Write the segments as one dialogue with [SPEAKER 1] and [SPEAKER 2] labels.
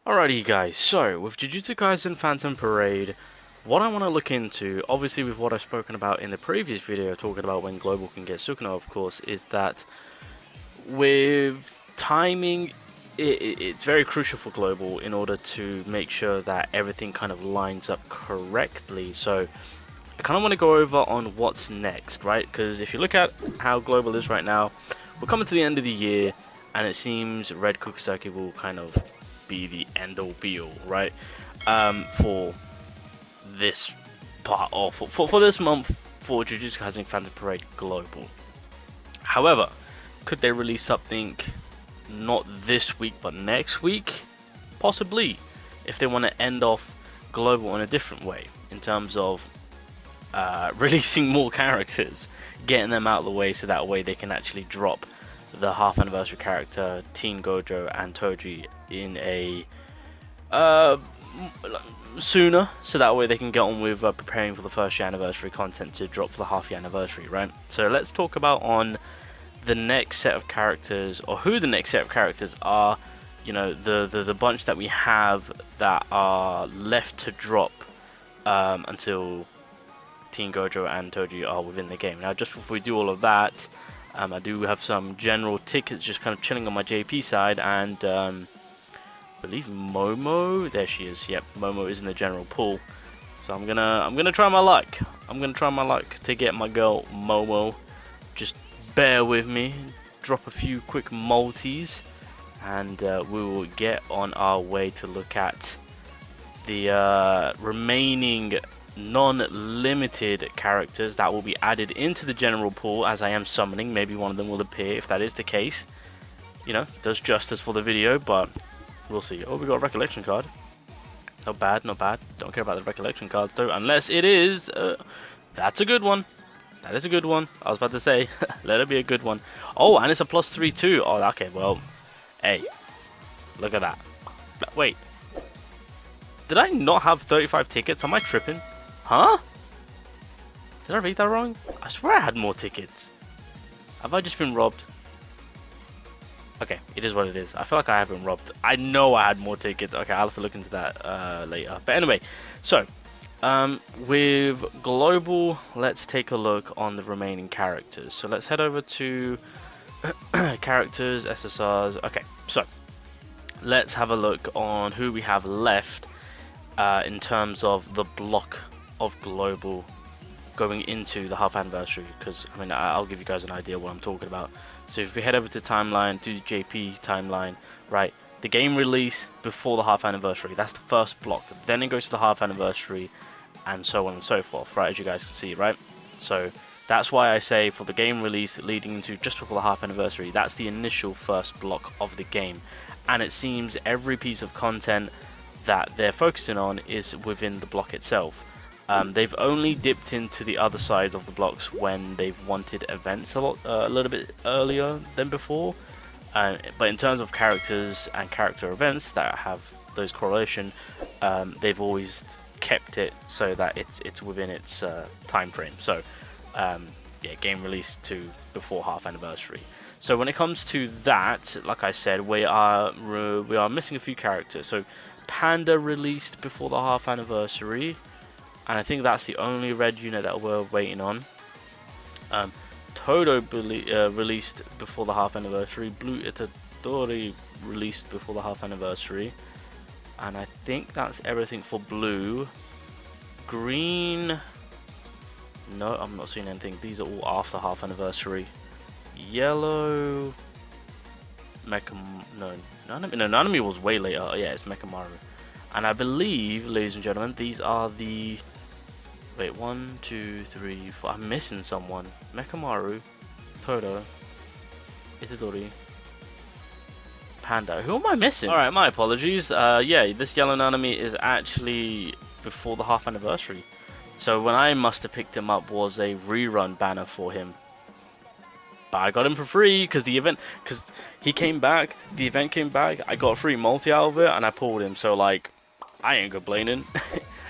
[SPEAKER 1] Alrighty guys, so with Jujutsu Kaisen Phantom Parade, what I want to look into, obviously with what I've spoken about in the previous video, talking about when Global can get Sukuna of course, is that with timing, it's very crucial for Global in order to make sure that everything kind of lines up correctly. So I kind of want to go over on what's next, right? Because if you look at how Global is right now, we're coming to the end of the year, and it seems Red Kukusaki will kind of be the end-all be-all, right? For this part, or for this month, for Jujutsu Kaisen Phantom Parade Global. However, could they release something not this week but next week? Possibly, if they want to end off Global in a different way, in terms of releasing more characters, getting them out of the way so that way they can actually drop the half anniversary character Teen Gojo and TOJI in a sooner, so that way they can get on with preparing for the first year anniversary content to drop for the half year anniversary, right? So let's talk about on the next set of characters, or who the next set of characters are. You know, the bunch that we have that are left to drop until Teen Gojo and TOJI are within the game. Now, just before we do all of that, I do have some general tickets just kind of chilling on my JP side, and I believe Momo, there she is. Yep, Momo is in the general pool. So I'm gonna try my luck. I'm gonna try my luck to get my girl Momo. Just bear with me, drop a few quick multis, and we will get on our way to look at the remaining non-limited characters that will be added into the general pool as I am summoning. Maybe one of them will appear. If that is the case, you know, does justice for the video, but we'll see. Oh, we got a recollection card. Not bad, not bad. Don't care about the recollection cards though, unless it is that's a good one. That is a good one. I was about to say let it be a good one. Oh, and it's a +3 too. Oh, okay, well, hey, look at that. Wait, did I not have 35 tickets? Am I tripping? Huh? Did I read that wrong? I swear I had more tickets. Have I just been robbed? Okay, it is what it is. I feel like I have been robbed. I know I had more tickets. Okay, I'll have to look into that later. But anyway, so with Global, let's take a look on the remaining characters. So let's head over to characters, SSRs. Okay, so let's have a look on who we have left in terms of the block of Global going into the half anniversary, because I mean, I'll give you guys an idea what I'm talking about. So if we head over to timeline, to the JP timeline, right, the game release before the half anniversary, that's the first block. Then it goes to the half anniversary, and so on and so forth, right, as you guys can see, right? So that's why I say for the game release leading into just before the half anniversary, that's the initial first block of the game. And it seems every piece of content that they're focusing on is within the block itself. They've only dipped into the other side of the blocks when they've wanted events a little bit earlier than before. But in terms of characters and character events that have those correlation, they've always kept it so that it's within its time frame. So yeah, game release to before half anniversary. So when it comes to that, like I said, we are missing a few characters. So Panda released before the half anniversary, and I think that's the only red unit that we're waiting on. Toto released before the half anniversary. Blue Itor released before the half anniversary, and I think that's everything for blue. Green, no, I'm not seeing anything. These are all after half anniversary. Yellow, Nanomi was way later. Oh, yeah, it's Maru. And I believe, ladies and gentlemen, these are the... Wait, 1, 2, 3, 4. I'm missing someone. Maru, Toto, Itadori, Panda. Who am I missing? Alright, my apologies. Yeah, this yellow Nanomi is actually before the half anniversary. So when I must have picked him up was a rerun banner for him. But I got him for free because he came back, the event came back, I got a free multi out of it, and I pulled him. So like, I ain't complaining.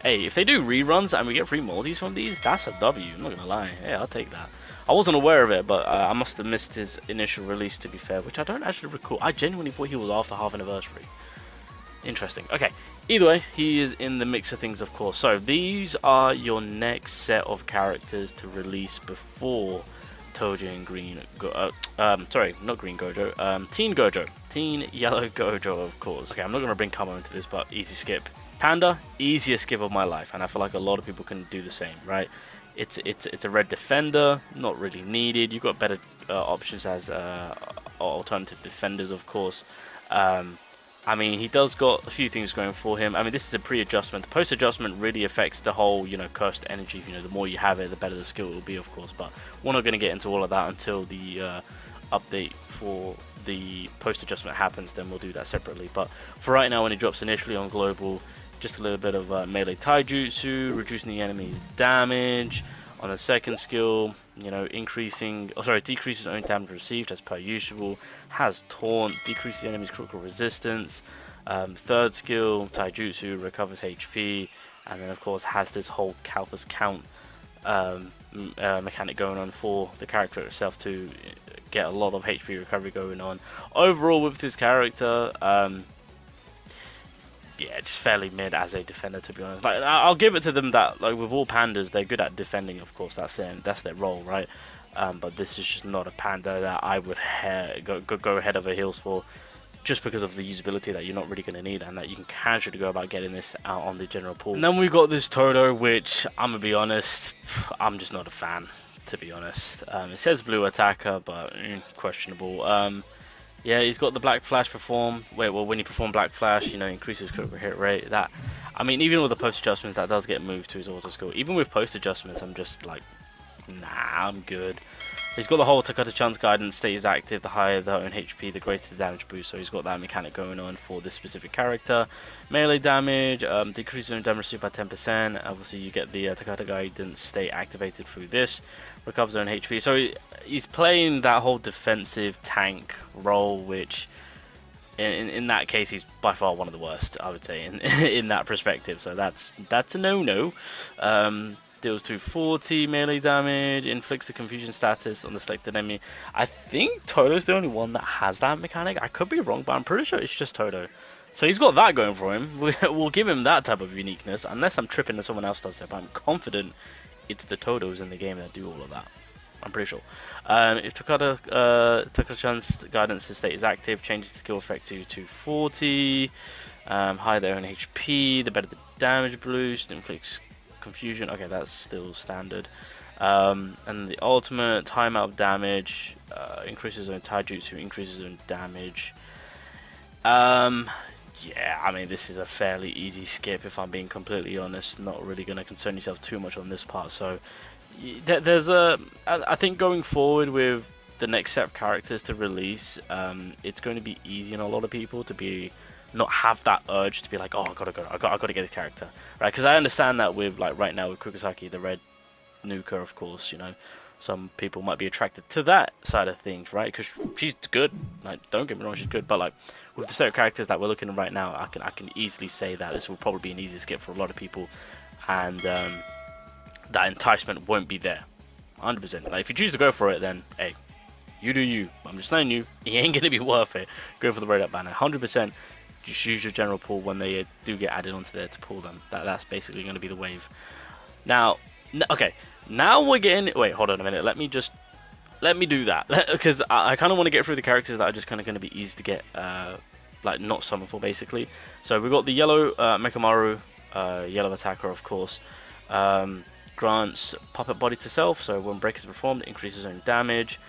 [SPEAKER 1] Hey, if they do reruns and we get free multis from these, that's a W, I'm not gonna lie. Yeah, I'll take that. I wasn't aware of it, but I must have missed his initial release, to be fair, which I don't actually recall. I genuinely thought he was after half anniversary. Interesting. Okay. Either way, he is in the mix of things, of course. So these are your next set of characters to release before TOJI and Green. Sorry, not Green Gojo. Teen Gojo. Teen Yellow Gojo, of course. Okay, I'm not gonna bring Kamo into this, but easy skip. Panda, easiest skip of my life, and I feel like a lot of people can do the same, right? It's a red defender, not really needed. You've got better options as alternative defenders, of course. I mean, he does got a few things going for him. I mean, this is a pre-adjustment. The post-adjustment really affects the whole, you know, cursed energy. You know, the more you have it, the better the skill will be, of course. But we're not going to get into all of that until the update for the post-adjustment happens. Then we'll do that separately. But for right now, when it drops initially on global, just a little bit of melee taijutsu, reducing the enemy's damage. On the second skill, you know, decreases own damage received as per usual. Has taunt, decreases the enemy's critical resistance. Third skill, taijutsu, recovers HP, and then of course has this whole Kalpus count mechanic going on for the character itself to get a lot of HP recovery going on. Overall, with this character, yeah, just fairly mid as a defender, to be honest. Like, I'll give it to them that, like, with all pandas, they're good at defending. Of course, that's their role, right? But this is just not a panda that I would go head over heels for, just because of the usability that you're not really going to need, and that you can casually go about getting this out on the general pool. And then we got this Toto, which I'm gonna be honest, I'm just not a fan, to be honest. It says blue attacker, but questionable. Yeah, he's got the Black Flash perform. Well, when you perform Black Flash, you know, increases critical hit rate. That, I mean, even with the post adjustments, that does get moved to his auto skill. Even with post adjustments, I'm just like, nah, I'm good. He's got the whole Takata-chan's guidance stays active. The higher the own HP, the greater the damage boost. So he's got that mechanic going on for this specific character. Melee damage, decreases own damage received by 10%. Obviously, you get the Takata guidance stay activated through this. Recovers own HP. So he's playing that whole defensive tank role, which in that case he's by far one of the worst, I would say, in that perspective. So that's a no-no. Deals 240 melee damage, inflicts the confusion status on the selected enemy. I think Toto's the only one that has that mechanic. I could be wrong, but I'm pretty sure it's just Toto. So he's got that going for him. We'll give him that type of uniqueness, unless I'm tripping and someone else does it, but I'm confident it's the Totos in the game that do all of that. I'm pretty sure. If Takata-chan's guidance state is active, changes the skill effect to 240. Higher their own HP, the better the damage boost, inflicts confusion. Okay, that's still standard. And the ultimate timeout of damage, increases own taijutsu, increases own damage. Yeah, I mean, this is a fairly easy skip, if I'm being completely honest. Not really going to concern yourself too much on this part. So there's I think going forward with the next set of characters to release, it's going to be easy on a lot of people to not have that urge to be like, oh, I gotta get this character, right? Because I understand that with, like, right now with Kurosaki, the red nuker, of course, you know, some people might be attracted to that side of things, right? Because she's good. Like, don't get me wrong, she's good. But like with the set of characters that we're looking at right now, I can easily say that this will probably be an easy skip for a lot of people, and that enticement won't be there, 100%. Like, if you choose to go for it, then hey, you do you. I'm just telling you, it ain't gonna be worth it. Go for the red up banner, 100%. Just use your general pool when they do get added onto there to pull them. That's basically going to be the wave. Now, okay, now we're getting. Wait, hold on a minute. Let me do that, because I kind of want to get through the characters that are just kind of going to be easy to get, like, not summon for, basically. So we've got the yellow Mecha Maru, yellow attacker, of course. Grants puppet body to self. So when break is performed, it increases own damage.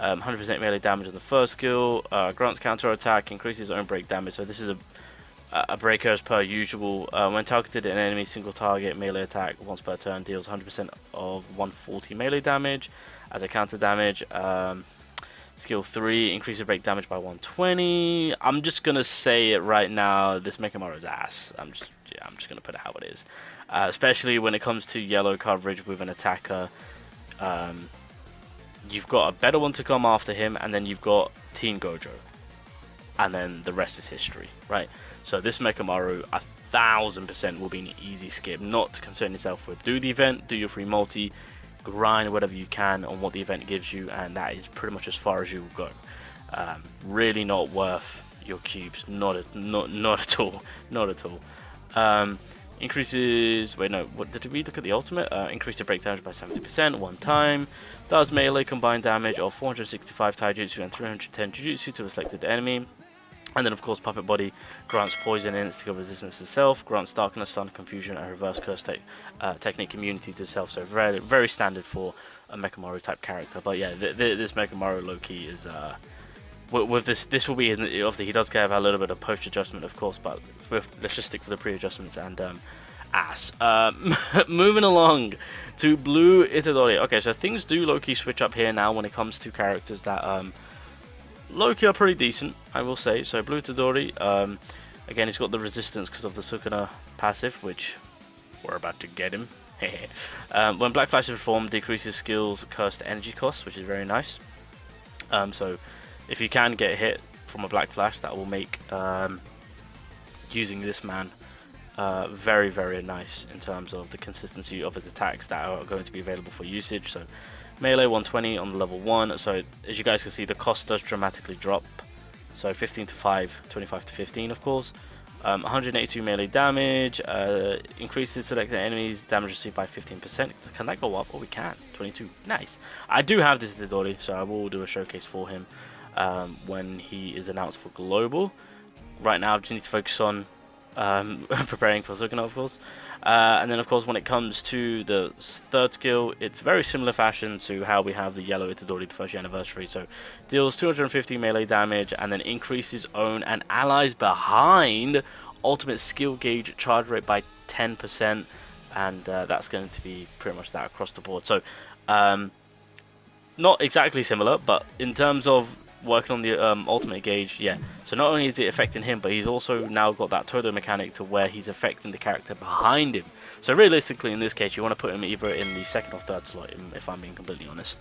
[SPEAKER 1] 100% melee damage on the first skill. Grants counter attack, increases own break damage. So this is a breaker as per usual. When targeted an enemy single target melee attack once per turn, deals 100% of 140 melee damage as a counter damage. Skill 3, increases break damage by 120. I'm just gonna say it right now. This Mecha Maru's ass. I'm just gonna put it how it is. Especially when it comes to yellow coverage with an attacker. You've got a better one to come after him, and then you've got Teen Gojo, and then the rest is history, right? So this Mecha Maru, 1000% will be an easy skip, not to concern yourself with. Do the event, do your free multi, grind whatever you can on what the event gives you, and that is pretty much as far as you will go. Really not worth, your cubes. Not at all. Not at all. Increases. Wait, no. What did we look at the ultimate? Increase the break damage by 70% one time. Does melee combined damage of 465 taijutsu and 310 jujutsu to a selected enemy. And then, of course, Puppet Body grants poison and instigator resistance to self, grants darkness, stun, confusion, and reverse curse technique immunity to self. So very, very standard for a Mecha Maru type character. But yeah, this Mecha Maru low-key is with this will be obviously he does have a little bit of post adjustment, of course, but let's just stick with the pre adjustments and ass. Moving along to Blue Itadori. Okay, so things do low-key switch up here now when it comes to characters that low-key are pretty decent, I will say. So Blue Itadori, again, he's got the resistance because of the Sukuna passive, which we're about to get him. When Black Flash is performed, decreases skills cursed energy costs, which is very nice. So if you can get hit from a Black Flash, that will make using this man very, very nice in terms of the consistency of his attacks that are going to be available for usage. So melee 120 on the level 1, so as you guys can see, the cost does dramatically drop. So 15 to 5, 25 to 15, of course. 182 melee damage, increases selected enemies damage received by 15%. Can that go up? Oh, we can. 22. Nice. I do have this Itadori, so I will do a showcase for him when he is announced for global. Right now, I just need to focus on preparing for Sukuna, of course. And then, of course, when it comes to the third skill, it's very similar fashion to how we have the yellow Itadori the first anniversary. So deals 250 melee damage and then increases own and allies behind ultimate skill gauge charge rate by 10%, and that's going to be pretty much that across the board. So not exactly similar, but in terms of working on the ultimate gauge, yeah. So not only is it affecting him, but he's also now got that Toto mechanic to where he's affecting the character behind him. So realistically, in this case, you want to put him either in the second or third slot, if I'm being completely honest.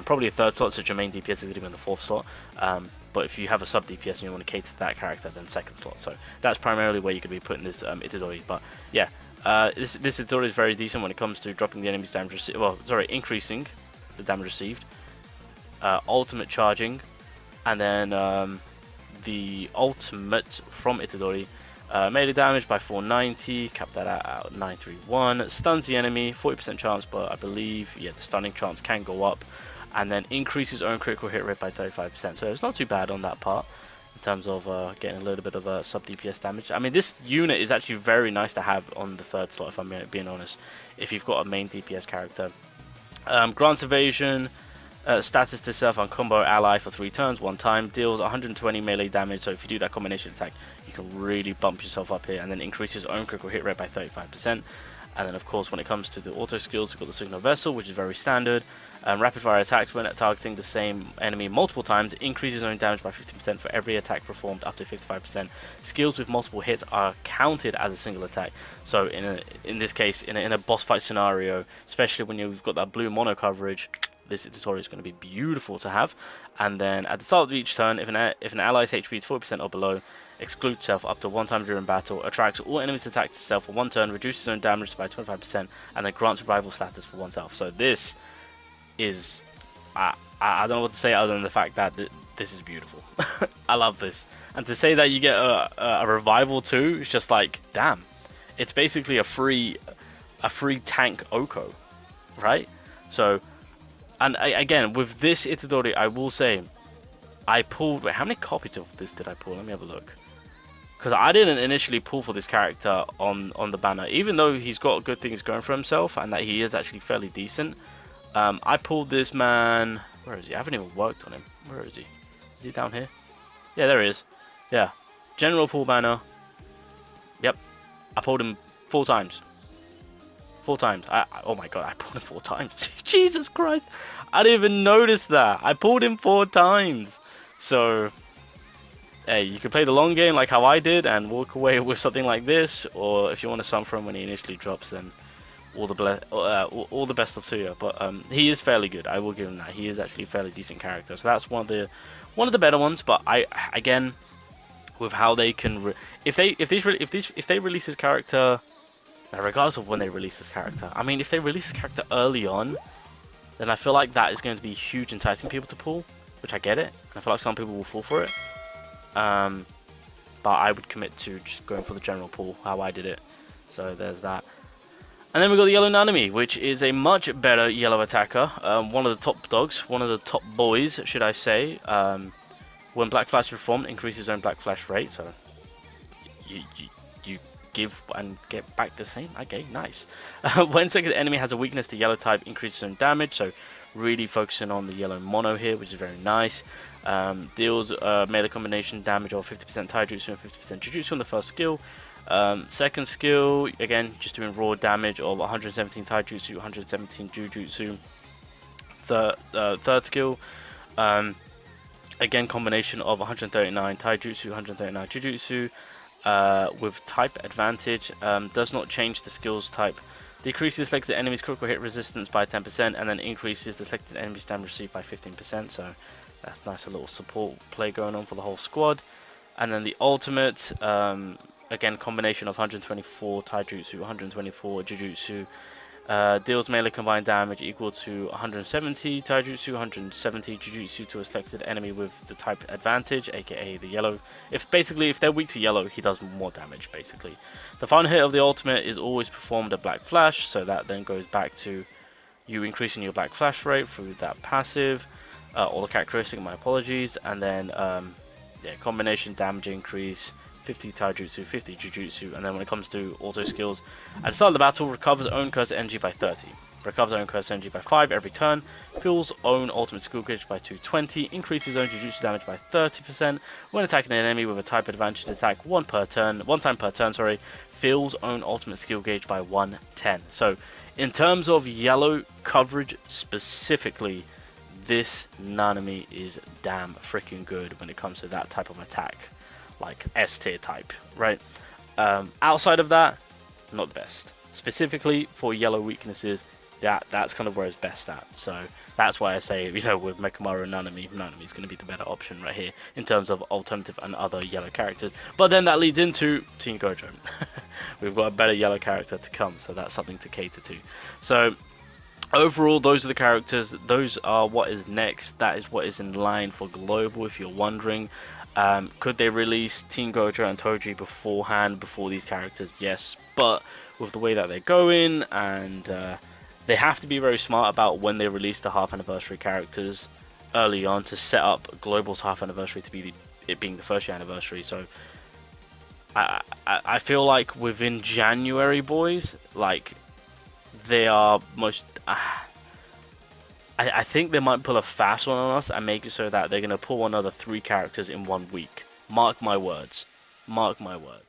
[SPEAKER 1] Probably a third slot, since your main DPS is going to be in the fourth slot. But if you have a sub DPS and you want to cater to that character, then second slot. So that's primarily where you could be putting this Itadori. But yeah, this Itadori is very decent when it comes to dropping the enemy's damage received. Well, sorry, increasing the damage received, ultimate charging. And then the ultimate from Itadori, melee damage by 490, cap that at 931, stuns the enemy, 40% chance, but I believe, yeah, the stunning chance can go up, and then increases own critical hit rate by 35%, so it's not too bad on that part, in terms of getting a little bit of sub DPS damage. I mean, this unit is actually very nice to have on the third slot, if I'm being honest, if you've got a main DPS character. Grants evasion, status to self on combo ally for 3 turns, 1 time, deals 120 melee damage, so if you do that combination attack, you can really bump yourself up here, and then increases own critical hit rate by 35%. And then, of course, when it comes to the auto skills, we've got the Signal Vessel, which is very standard. Rapid fire attacks when targeting the same enemy multiple times, increases own damage by 50% for every attack performed up to 55%. Skills with multiple hits are counted as a single attack. So in this case, in a boss fight scenario, especially when you've got that blue mono coverage, this Itor is going to be beautiful to have. And then at the start of each turn, if an ally's HP is 40% or below, excludes self up to 1 time during battle, attracts all enemies attacked to self for 1 turn, reduces own damage by 25%, and then grants revival status for 1 self. So this is, I don't know what to say other than the fact that this is beautiful. I love this. And to say that you get a revival too, it's just like, damn. It's basically a free tank Oko, right? So, and again, with this Itadori, I will say, I pulled... Wait, how many copies of this did I pull? Let me have a look. Because I didn't initially pull for this character on the banner. Even though he's got good things going for himself, and that he is actually fairly decent. I pulled this man... Where is he? I haven't even worked on him. Where is he? Is he down here? Yeah, there he is. Yeah. General pull banner. Yep. I pulled him 4 times. 4 times. Oh my god, I pulled him 4 times. Jesus Christ. I didn't even notice that. I pulled him 4 times. So, hey, you can play the long game like how I did and walk away with something like this. Or if you want to summon for him when he initially drops, then all the best of to you. But he is fairly good. I will give him that. He is actually a fairly decent character. So that's one of the better ones. But again, with how they can, if they release his character. Now, regardless of when they release this character, I mean, if they release this character early on, then I feel like that is going to be huge enticing people to pull, which I get it, and I feel like some people will fall for it. but I would commit to just going for the general pool, how I did it. So there's that. And then we got the yellow Nanomi, which is a much better yellow attacker. One of the top dogs, one of the top boys, should I say. When Black Flash is performed, increases his own Black Flash rate. So you give and get back the same. Okay, nice. When second enemy has a weakness to yellow type, increases his own damage. So really focusing on the yellow mono here, which is very nice. Deals melee combination damage of 50% Taijutsu and 50% Jujutsu on the first skill. Second skill, again, just doing raw damage of 117 Taijutsu, 117 Jujutsu. Third skill, again, combination of 139 Taijutsu, 139 Jujutsu, with type advantage. Does not change the skills type. Decreases selected enemy's critical hit resistance by 10%, and then increases the selected enemy's damage received by 15%. So that's nice, a little support play going on for the whole squad. And then the ultimate, again, combination of 124 Taijutsu, 124 Jujutsu, deals melee combined damage equal to 170 Taijutsu, 170 Jujutsu to a selected enemy with the type advantage, aka the yellow. If they're weak to yellow, he does more damage, basically. The final hit of the ultimate is always performed at Black Flash, so that then goes back to you increasing your Black Flash rate through that passive, or the characteristic, my apologies, and then, yeah, combination damage increase, 50 Taijutsu, 50 Jujutsu, and then when it comes to auto skills, at the start of the battle, recovers own cursed energy by 30, recovers own cursed energy by 5 every turn, fills own ultimate skill gauge by 220, increases own Jujutsu damage by 30%, when attacking an enemy with a type advantage attack one time per turn, fills own ultimate skill gauge by 110. So, in terms of yellow coverage specifically, this Nanomi is damn freaking good when it comes to that type of attack. Like S tier type, right? Outside of that, not the best. Specifically for yellow weaknesses, that's kind of where it's best at. So that's why I say, you know, with Maru and Nanomi is going to be the better option right here in terms of alternative and other yellow characters. But then that leads into Team Gojo. We've got a better yellow character to come, so that's something to cater to. So overall, those are the characters. Those are what is next. That is what is in line for global, if you're wondering. Could they release Team Gojo and TOJI beforehand, before these characters? Yes, but with the way that they're going, and they have to be very smart about when they release the half anniversary characters early on to set up Global's half anniversary to be it being the first year anniversary. So I feel like within January, boys, like they are most. I think they might pull a fast one on us and make it so that they're going to pull another 3 characters in 1 week. Mark my words. Mark my words.